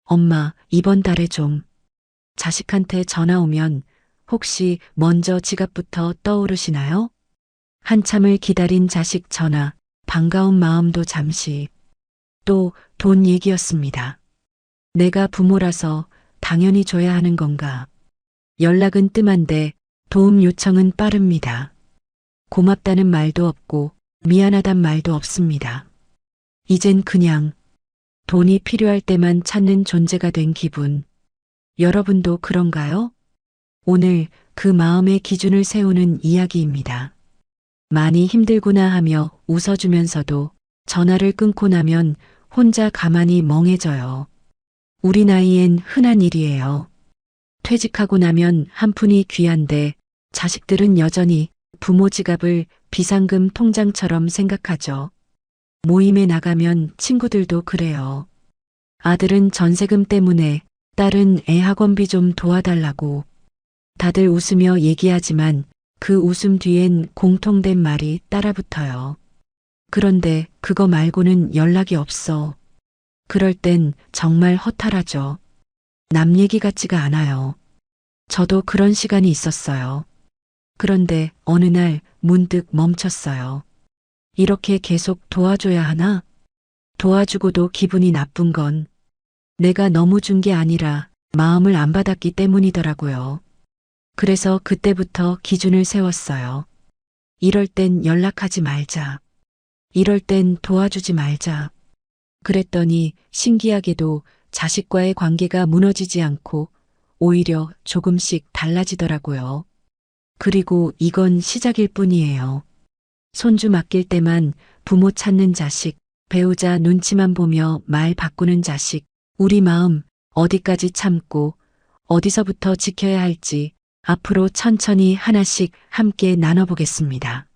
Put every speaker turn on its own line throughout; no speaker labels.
엄마, 이번 달에 좀 자식한테 전화 오면 혹시 먼저 지갑부터 떠오르시나요? 한참을 기다린 자식 전화, 반가운 마음도 잠시. 또 돈 얘기였습니다. 내가 부모라서 당연히 줘야 하는 건가? 연락은 뜸한데 도움 요청은 빠릅니다. 고맙다는 말도 없고 미안하단 말도 없습니다. 이젠 그냥 돈이 필요할 때만 찾는 존재가 된 기분. 여러분도 그런가요? 오늘 그 마음의 기준을 세우는 이야기입니다. 많이 힘들구나 하며 웃어주면서도 전화를 끊고 나면 혼자 가만히 멍해져요. 우리 나이엔 흔한 일이에요. 퇴직하고 나면 한 푼이 귀한데 자식들은 여전히 부모 지갑을 비상금 통장처럼 생각하죠. 모임에 나가면 친구들도 그래요. 아들은 전세금 때문에, 딸은 애 학원비 좀 도와달라고. 다들 웃으며 얘기하지만 그 웃음 뒤엔 공통된 말이 따라붙어요. 그런데 그거 말고는 연락이 없어. 그럴 땐 정말 허탈하죠. 남 얘기 같지가 않아요. 저도 그런 시간이 있었어요. 그런데 어느 날 문득 멈췄어요. 이렇게 계속 도와줘야 하나? 도와주고도 기분이 나쁜 건 내가 너무 준 게 아니라 마음을 안 받았기 때문이더라고요. 그래서 그때부터 기준을 세웠어요. 이럴 땐 연락하지 말자. 이럴 땐 도와주지 말자. 그랬더니 신기하게도 자식과의 관계가 무너지지 않고 오히려 조금씩 달라지더라고요. 그리고 이건 시작일 뿐이에요. 손주 맡길 때만 부모 찾는 자식, 배우자 눈치만 보며 말 바꾸는 자식, 우리 마음 어디까지 참고 어디서부터 지켜야 할지 앞으로 천천히 하나씩 함께 나눠보겠습니다.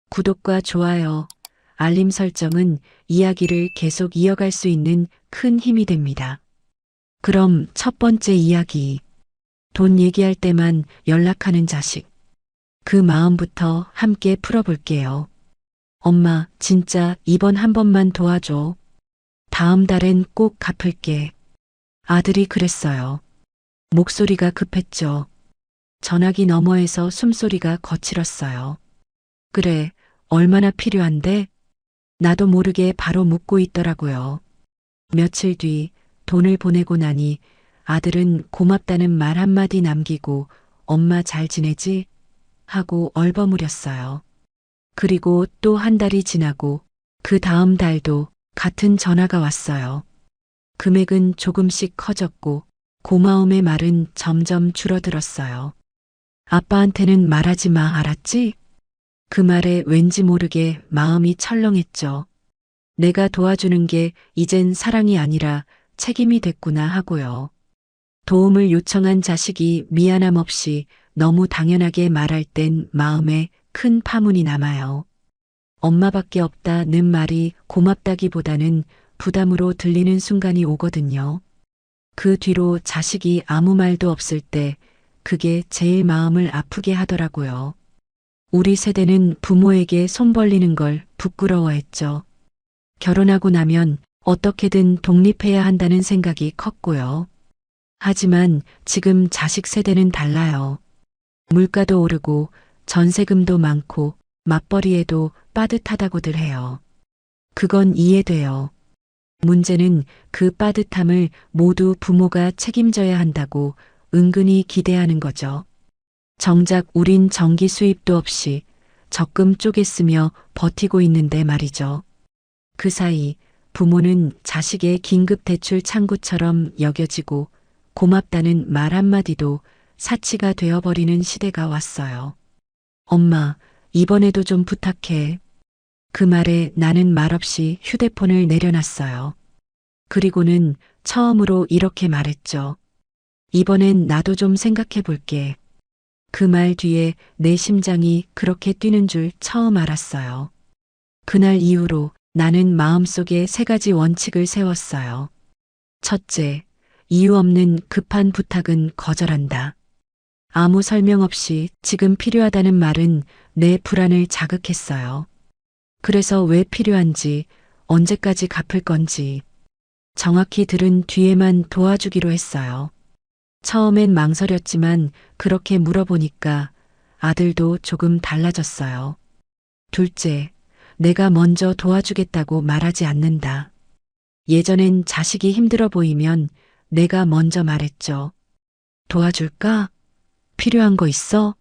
구독과 좋아요, 알림 설정은 이야기를 계속 이어갈 수 있는 큰 힘이 됩니다. 그럼 첫 번째 이야기. 돈 얘기할 때만 연락하는 자식. 그 마음부터 함께 풀어볼게요. 엄마, 진짜 이번 한 번만 도와줘. 다음 달엔 꼭 갚을게. 아들이 그랬어요. 목소리가 급했죠. 전화기 너머에서 숨소리가 거칠었어요. 그래, 얼마나 필요한데? 나도 모르게 바로 묻고 있더라고요. 며칠 뒤 돈을 보내고 나니 아들은 고맙다는 말 한마디 남기고 엄마 잘 지내지? 하고 얼버무렸어요. 그리고 또 한 달이 지나고 그 다음 달도 같은 전화가 왔어요. 금액은 조금씩 커졌고 고마움의 말은 점점 줄어들었어요. 아빠한테는 말하지 마, 알았지? 그 말에 왠지 모르게 마음이 철렁했죠. 내가 도와주는 게 이젠 사랑이 아니라 책임이 됐구나 하고요. 도움을 요청한 자식이 미안함 없이 너무 당연하게 말할 땐 마음에 큰 파문이 남아요. 엄마밖에 없다는 말이 고맙다기보다는 부담으로 들리는 순간이 오거든요. 그 뒤로 자식이 아무 말도 없을 때 그게 제일 마음을 아프게 하더라고요. 우리 세대는 부모에게 손 벌리는 걸 부끄러워했죠. 결혼하고 나면 어떻게든 독립해야 한다는 생각이 컸고요. 하지만 지금 자식 세대는 달라요. 물가도 오르고 전세금도 많고 맞벌이에도 빠듯하다고들 해요. 그건 이해돼요. 문제는 그 빠듯함을 모두 부모가 책임져야 한다고 은근히 기대하는 거죠. 정작 우린 전기 수입도 없이 적금 쪼개 쓰며 버티고 있는데 말이죠. 그 사이 부모는 자식의 긴급 대출 창구처럼 여겨지고 고맙다는 말 한마디도 사치가 되어버리는 시대가 왔어요. 엄마, 이번에도 좀 부탁해. 그 말에 나는 말없이 휴대폰을 내려놨어요. 그리고는 처음으로 이렇게 말했죠. 이번엔 나도 좀 생각해 볼게. 그 말 뒤에 내 심장이 그렇게 뛰는 줄 처음 알았어요. 그날 이후로 나는 마음속에 3가지 원칙을 세웠어요. 첫째, 이유 없는 급한 부탁은 거절한다. 아무 설명 없이 지금 필요하다는 말은 내 불안을 자극했어요. 그래서 왜 필요한지, 언제까지 갚을 건지, 정확히 들은 뒤에만 도와주기로 했어요. 처음엔 망설였지만 그렇게 물어보니까 아들도 조금 달라졌어요. 둘째, 내가 먼저 도와주겠다고 말하지 않는다. 예전엔 자식이 힘들어 보이면 내가 먼저 말했죠. 도와줄까? 필요한 거 있어?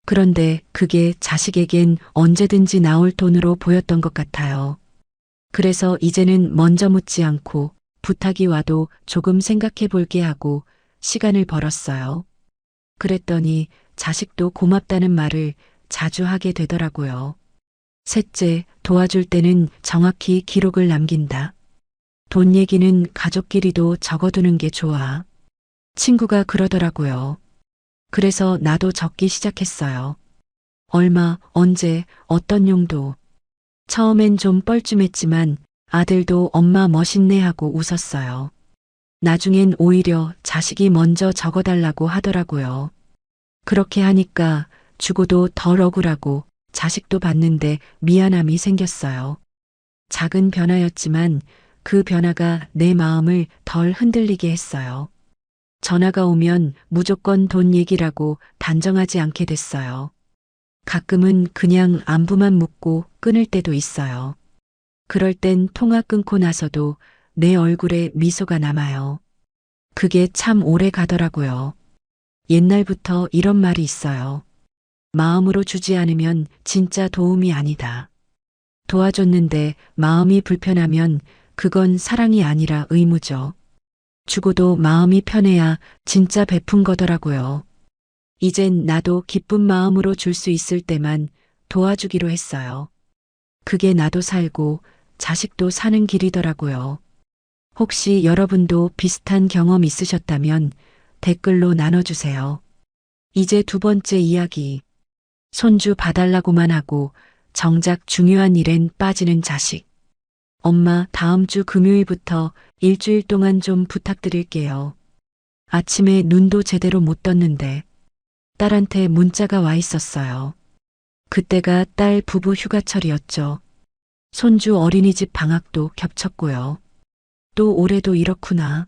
그런데 그게 자식에겐 언제든지 나올 돈으로 보였던 것 같아요. 그래서 이제는 먼저 묻지 않고 부탁이 와도 조금 생각해 볼게 하고 시간을 벌었어요. 그랬더니 자식도 고맙다는 말을 자주 하게 되더라고요. 셋째, 도와줄 때는 정확히 기록을 남긴다. 돈 얘기는 가족끼리도 적어두는 게 좋아. 친구가 그러더라고요. 그래서 나도 적기 시작했어요. 얼마, 언제, 어떤 용도. 처음엔 좀 뻘쭘했지만 아들도 엄마 멋있네 하고 웃었어요. 나중엔 오히려 자식이 먼저 적어달라고 하더라고요. 그렇게 하니까 주고도 덜 억울하고 자식도 받는데 미안함이 생겼어요. 작은 변화였지만 그 변화가 내 마음을 덜 흔들리게 했어요. 전화가 오면 무조건 돈 얘기라고 단정하지 않게 됐어요. 가끔은 그냥 안부만 묻고 끊을 때도 있어요. 그럴 땐 통화 끊고 나서도 내 얼굴에 미소가 남아요. 그게 참 오래 가더라고요. 옛날부터 이런 말이 있어요. 마음으로 주지 않으면 진짜 도움이 아니다. 도와줬는데 마음이 불편하면 그건 사랑이 아니라 의무죠. 주고도 마음이 편해야 진짜 베푼 거더라고요. 이젠 나도 기쁜 마음으로 줄 수 있을 때만 도와주기로 했어요. 그게 나도 살고 자식도 사는 길이더라고요. 혹시 여러분도 비슷한 경험 있으셨다면 댓글로 나눠주세요. 이제 두 번째 이야기. 손주 봐달라고만 하고 정작 중요한 일엔 빠지는 자식. 엄마, 다음 주 금요일부터 일주일 동안 좀 부탁드릴게요. 아침에 눈도 제대로 못 떴는데 딸한테 문자가 와 있었어요. 그때가 딸 부부 휴가철이었죠. 손주 어린이집 방학도 겹쳤고요. 또 올해도 이렇구나.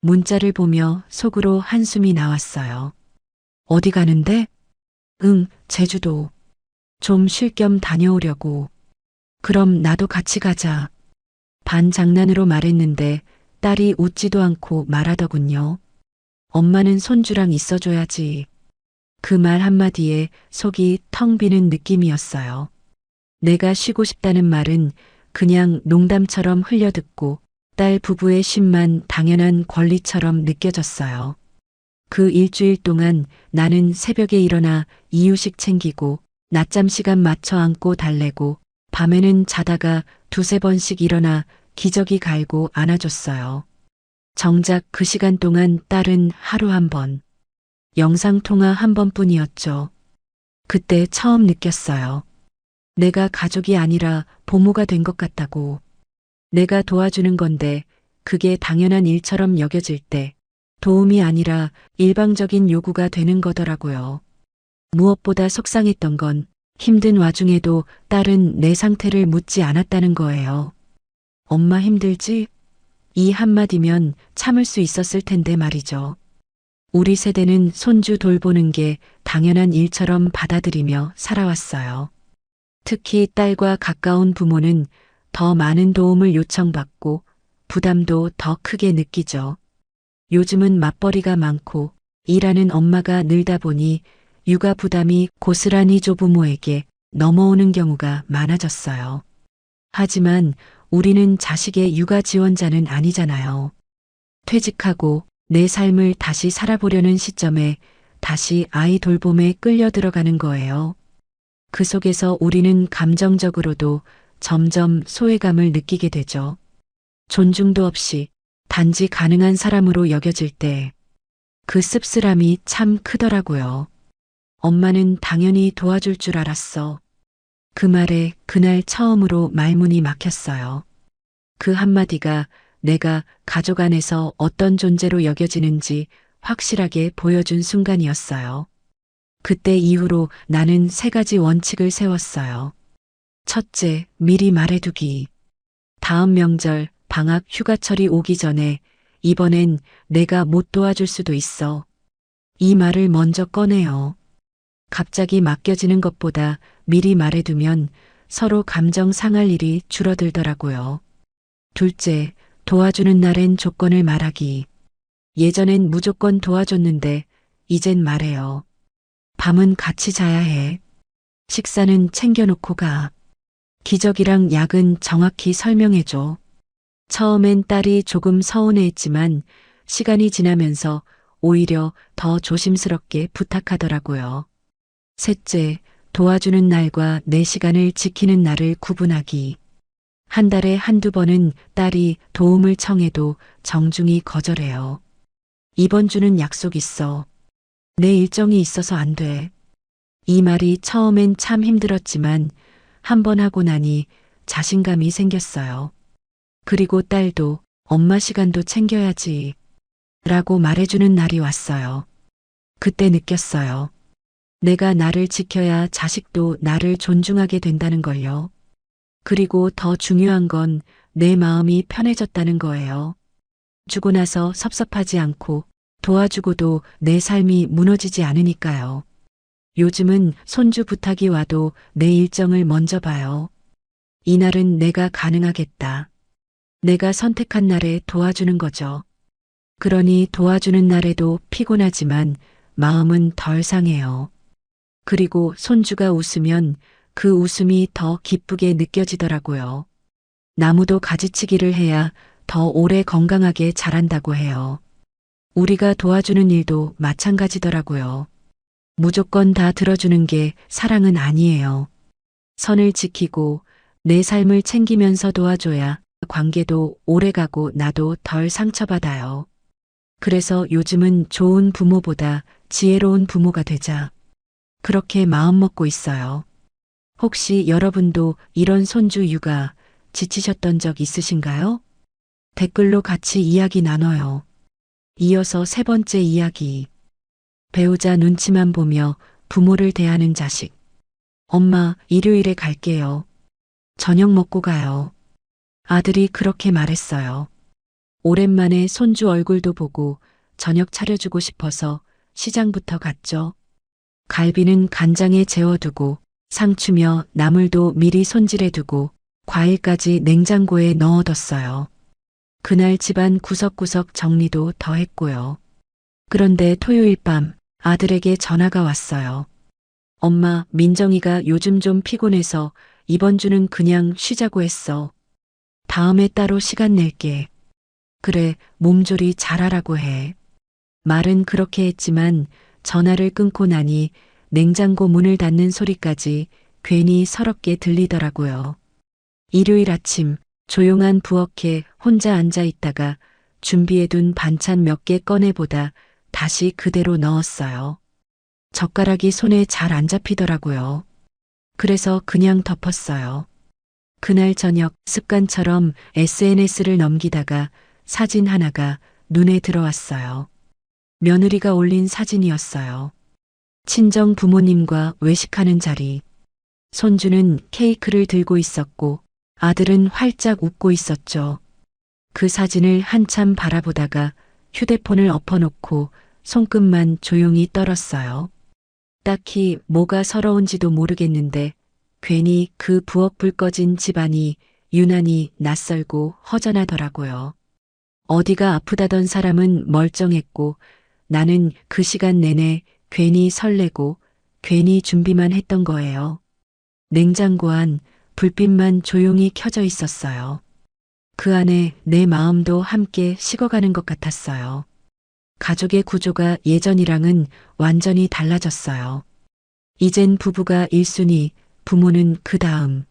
문자를 보며 속으로 한숨이 나왔어요. 어디 가는데? 응, 제주도. 좀 쉴 겸 다녀오려고. 그럼 나도 같이 가자. 반 장난으로 말했는데 딸이 웃지도 않고 말하더군요. 엄마는 손주랑 있어줘야지. 그 말 한마디에 속이 텅 비는 느낌이었어요. 내가 쉬고 싶다는 말은 그냥 농담처럼 흘려듣고 딸 부부의 쉼만 당연한 권리처럼 느껴졌어요. 그 일주일 동안 나는 새벽에 일어나 이유식 챙기고 낮잠 시간 맞춰 안고 달래고 밤에는 자다가 두세 번씩 일어나 기저귀 갈고 안아줬어요. 정작 그 시간 동안 딸은 하루 한 번, 영상통화 한 번뿐이었죠. 그때 처음 느꼈어요. 내가 가족이 아니라 보모가 된 것 같다고. 내가 도와주는 건데 그게 당연한 일처럼 여겨질 때 도움이 아니라 일방적인 요구가 되는 거더라고요. 무엇보다 속상했던 건 힘든 와중에도 딸은 내 상태를 묻지 않았다는 거예요. 엄마 힘들지? 이 한마디면 참을 수 있었을 텐데 말이죠. 우리 세대는 손주 돌보는 게 당연한 일처럼 받아들이며 살아왔어요. 특히 딸과 가까운 부모는 더 많은 도움을 요청받고 부담도 더 크게 느끼죠. 요즘은 맞벌이가 많고 일하는 엄마가 늘다 보니 육아 부담이 고스란히 조부모에게 넘어오는 경우가 많아졌어요. 하지만 우리는 자식의 육아 지원자는 아니잖아요. 퇴직하고 내 삶을 다시 살아보려는 시점에 다시 아이 돌봄에 끌려 들어가는 거예요. 그 속에서 우리는 감정적으로도 점점 소외감을 느끼게 되죠. 존중도 없이 단지 가능한 사람으로 여겨질 때 그 씁쓸함이 참 크더라고요. 엄마는 당연히 도와줄 줄 알았어. 그 말에 그날 처음으로 말문이 막혔어요. 그 한마디가 내가 가족 안에서 어떤 존재로 여겨지는지 확실하게 보여준 순간이었어요. 그때 이후로 나는 세 가지 원칙을 세웠어요. 첫째, 미리 말해두기. 다음 명절, 방학 휴가철이 오기 전에 이번엔 내가 못 도와줄 수도 있어. 이 말을 먼저 꺼내요. 갑자기 맡겨지는 것보다 미리 말해두면 서로 감정 상할 일이 줄어들더라고요. 둘째, 도와주는 날엔 조건을 말하기. 예전엔 무조건 도와줬는데 이젠 말해요. 밤은 같이 자야 해. 식사는 챙겨놓고 가. 기저귀랑 약은 정확히 설명해줘. 처음엔 딸이 조금 서운해했지만 시간이 지나면서 오히려 더 조심스럽게 부탁하더라고요. 셋째, 도와주는 날과 내 시간을 지키는 날을 구분하기. 한 달에 한두 번은 딸이 도움을 청해도 정중히 거절해요. 이번 주는 약속 있어. 내 일정이 있어서 안 돼. 이 말이 처음엔 참 힘들었지만 한 번 하고 나니 자신감이 생겼어요. 그리고 딸도 엄마 시간도 챙겨야지 라고 말해주는 날이 왔어요. 그때 느꼈어요. 내가 나를 지켜야 자식도 나를 존중하게 된다는 걸요. 그리고 더 중요한 건 내 마음이 편해졌다는 거예요. 주고 나서 섭섭하지 않고 도와주고도 내 삶이 무너지지 않으니까요. 요즘은 손주 부탁이 와도 내 일정을 먼저 봐요. 이날은 내가 가능하겠다. 내가 선택한 날에 도와주는 거죠. 그러니 도와주는 날에도 피곤하지만 마음은 덜 상해요. 그리고 손주가 웃으면 그 웃음이 더 기쁘게 느껴지더라고요. 나무도 가지치기를 해야 더 오래 건강하게 자란다고 해요. 우리가 도와주는 일도 마찬가지더라고요. 무조건 다 들어주는 게 사랑은 아니에요. 선을 지키고 내 삶을 챙기면서 도와줘야 관계도 오래가고 나도 덜 상처받아요. 그래서 요즘은 좋은 부모보다 지혜로운 부모가 되자. 그렇게 마음먹고 있어요. 혹시 여러분도 이런 손주 육아 지치셨던 적 있으신가요? 댓글로 같이 이야기 나눠요. 이어서 세 번째 이야기. 배우자 눈치만 보며 부모를 대하는 자식. 엄마, 일요일에 갈게요. 저녁 먹고 가요. 아들이 그렇게 말했어요. 오랜만에 손주 얼굴도 보고 저녁 차려주고 싶어서 시장부터 갔죠. 갈비는 간장에 재워두고 상추며 나물도 미리 손질해두고 과일까지 냉장고에 넣어뒀어요. 그날 집안 구석구석 정리도 더 했고요. 그런데 토요일 밤 아들에게 전화가 왔어요. 엄마, 민정이가 요즘 좀 피곤해서 이번 주는 그냥 쉬자고 했어. 다음에 따로 시간 낼게. 그래, 몸조리 잘하라고 해. 말은 그렇게 했지만 전화를 끊고 나니 냉장고 문을 닫는 소리까지 괜히 서럽게 들리더라고요. 일요일 아침 조용한 부엌에 혼자 앉아 있다가 준비해둔 반찬 몇 개 꺼내보다 다시 그대로 넣었어요. 젓가락이 손에 잘 안 잡히더라고요. 그래서 그냥 덮었어요. 그날 저녁 습관처럼 SNS를 넘기다가 사진 하나가 눈에 들어왔어요. 며느리가 올린 사진이었어요. 친정 부모님과 외식하는 자리. 손주는 케이크를 들고 있었고 아들은 활짝 웃고 있었죠. 그 사진을 한참 바라보다가 휴대폰을 엎어놓고 손끝만 조용히 떨었어요. 딱히 뭐가 서러운지도 모르겠는데 괜히 그 부엌 불 꺼진 집안이 유난히 낯설고 허전하더라고요. 어디가 아프다던 사람은 멀쩡했고 나는 그 시간 내내 괜히 설레고 괜히 준비만 했던 거예요. 냉장고 안 불빛만 조용히 켜져 있었어요. 그 안에 내 마음도 함께 식어가는 것 같았어요. 가족의 구조가 예전이랑은 완전히 달라졌어요. 이젠 부부가 1순위, 부모는 그 다음.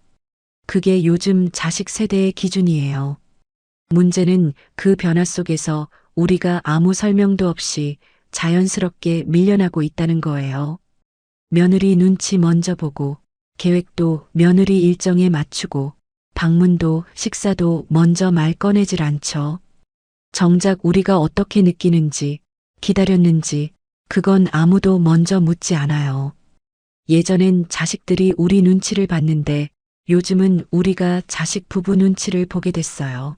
그게 요즘 자식 세대의 기준이에요. 문제는 그 변화 속에서 우리가 아무 설명도 없이 자연스럽게 밀려나고 있다는 거예요. 며느리 눈치 먼저 보고, 계획도 며느리 일정에 맞추고, 방문도 식사도 먼저 말 꺼내질 않죠. 정작 우리가 어떻게 느끼는지, 기다렸는지, 그건 아무도 먼저 묻지 않아요. 예전엔 자식들이 우리 눈치를 봤는데 요즘은 우리가 자식 부부 눈치를 보게 됐어요.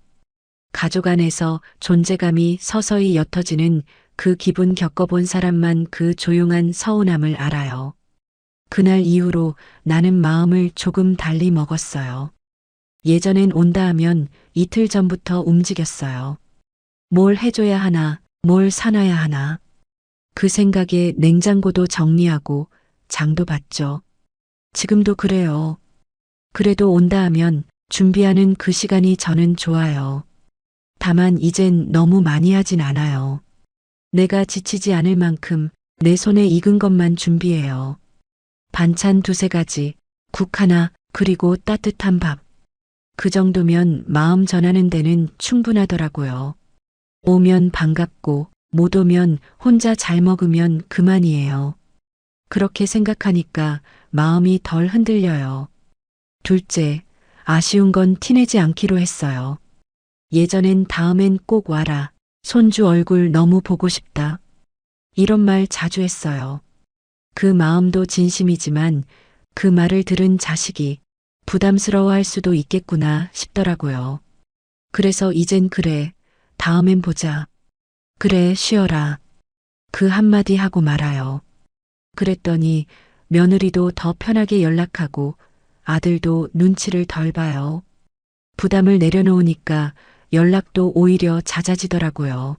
가족 안에서 존재감이 서서히 옅어지는 그 기분 겪어본 사람만 그 조용한 서운함을 알아요. 그날 이후로 나는 마음을 조금 달리 먹었어요. 예전엔 온다 하면 이틀 전부터 움직였어요. 뭘 해줘야 하나, 뭘 사놔야 하나. 그 생각에 냉장고도 정리하고 장도 봤죠. 지금도 그래요. 그래도 온다 하면 준비하는 그 시간이 저는 좋아요. 다만 이젠 너무 많이 하진 않아요. 내가 지치지 않을 만큼 내 손에 익은 것만 준비해요. 반찬 두세 가지, 국 하나, 그리고 따뜻한 밥. 그 정도면 마음 전하는 데는 충분하더라고요. 오면 반갑고 못 오면 혼자 잘 먹으면 그만이에요. 그렇게 생각하니까 마음이 덜 흔들려요. 둘째, 아쉬운 건 티내지 않기로 했어요. 예전엔 다음엔 꼭 와라. 손주 얼굴 너무 보고 싶다. 이런 말 자주 했어요. 그 마음도 진심이지만 그 말을 들은 자식이 부담스러워할 수도 있겠구나 싶더라고요. 그래서 이젠 그래, 다음엔 보자. 그래, 쉬어라. 그 한마디 하고 말아요. 그랬더니 며느리도 더 편하게 연락하고 아들도 눈치를 덜 봐요. 부담을 내려놓으니까 연락도 오히려 잦아지더라고요.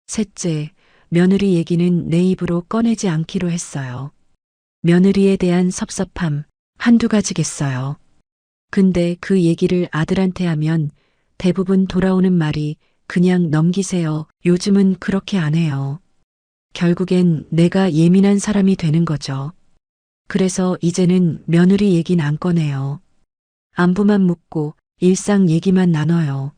셋째, 며느리 얘기는 내 입으로 꺼내지 않기로 했어요. 며느리에 대한 섭섭함 한두 가지겠어요. 근데 그 얘기를 아들한테 하면 대부분 돌아오는 말이 그냥 넘기세요. 요즘은 그렇게 안 해요. 결국엔 내가 예민한 사람이 되는 거죠. 그래서 이제는 며느리 얘긴 안 꺼내요. 안부만 묻고 일상 얘기만 나눠요.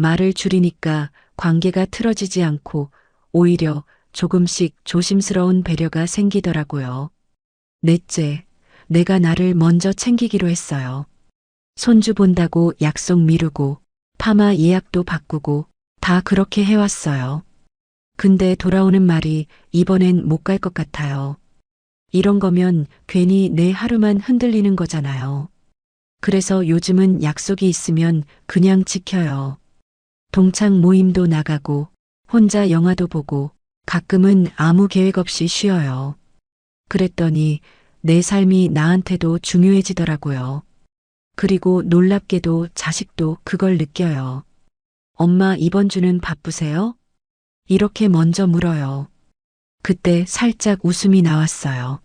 말을 줄이니까 관계가 틀어지지 않고 오히려 조금씩 조심스러운 배려가 생기더라고요. 넷째, 내가 나를 먼저 챙기기로 했어요. 손주 본다고 약속 미루고 파마 예약도 바꾸고 다 그렇게 해왔어요. 근데 돌아오는 말이 이번엔 못 갈 것 같아요. 이런 거면 괜히 내 하루만 흔들리는 거잖아요. 그래서 요즘은 약속이 있으면 그냥 지켜요. 동창 모임도 나가고 혼자 영화도 보고 가끔은 아무 계획 없이 쉬어요. 그랬더니 내 삶이 나한테도 중요해지더라고요. 그리고 놀랍게도 자식도 그걸 느껴요. 엄마 이번 주는 바쁘세요? 이렇게 먼저 물어요. 그때 살짝 웃음이 나왔어요.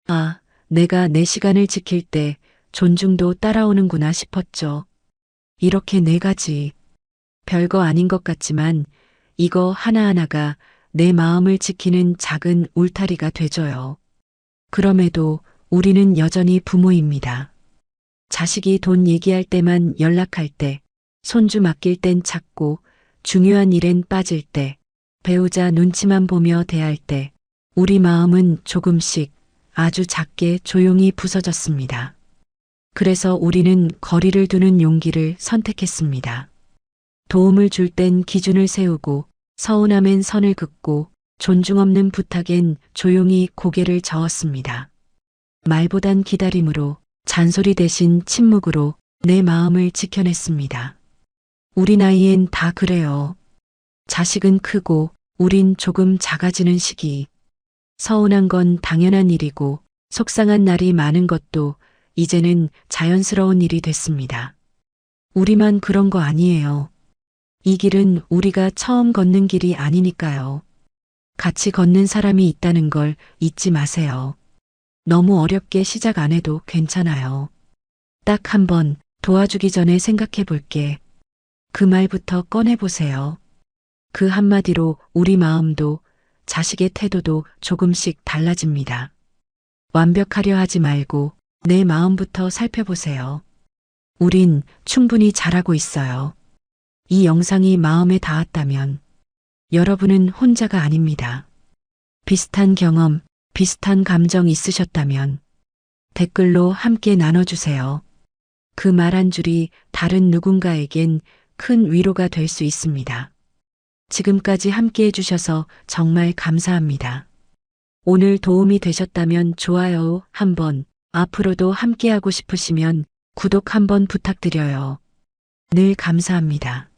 아, 내가 내 시간을 지킬 때 존중도 따라오는구나 싶었죠. 이렇게 네 가지. 별거 아닌 것 같지만 이거 하나하나가 내 마음을 지키는 작은 울타리가 되줘요. 그럼에도 우리는 여전히 부모입니다. 자식이 돈 얘기할 때만 연락할 때, 손주 맡길 땐 찾고, 중요한 일엔 빠질 때, 배우자 눈치만 보며 대할 때, 우리 마음은 조금씩 아주 작게 조용히 부서졌습니다. 그래서 우리는 거리를 두는 용기를 선택했습니다. 도움을 줄 땐 기준을 세우고, 서운함엔 선을 긋고, 존중 없는 부탁엔 조용히 고개를 저었습니다. 말보단 기다림으로, 잔소리 대신 침묵으로 내 마음을 지켜냈습니다. 우리 나이엔 다 그래요. 자식은 크고 우린 조금 작아지는 시기. 서운한 건 당연한 일이고 속상한 날이 많은 것도 이제는 자연스러운 일이 됐습니다. 우리만 그런 거 아니에요. 이 길은 우리가 처음 걷는 길이 아니니까요. 같이 걷는 사람이 있다는 걸 잊지 마세요. 너무 어렵게 시작 안 해도 괜찮아요. 딱 한 번 도와주기 전에 생각해 볼게. 그 말부터 꺼내보세요. 그 한마디로 우리 마음도 자식의 태도도 조금씩 달라집니다. 완벽하려 하지 말고 내 마음부터 살펴보세요. 우린 충분히 잘하고 있어요. 이 영상이 마음에 닿았다면 여러분은 혼자가 아닙니다. 비슷한 경험, 비슷한 감정 있으셨다면 댓글로 함께 나눠주세요. 그 말 한 줄이 다른 누군가에겐 큰 위로가 될 수 있습니다. 지금까지 함께 해주셔서 정말 감사합니다. 오늘 도움이 되셨다면 좋아요 한번, 앞으로도 함께하고 싶으시면 구독 한번 부탁드려요. 늘 감사합니다.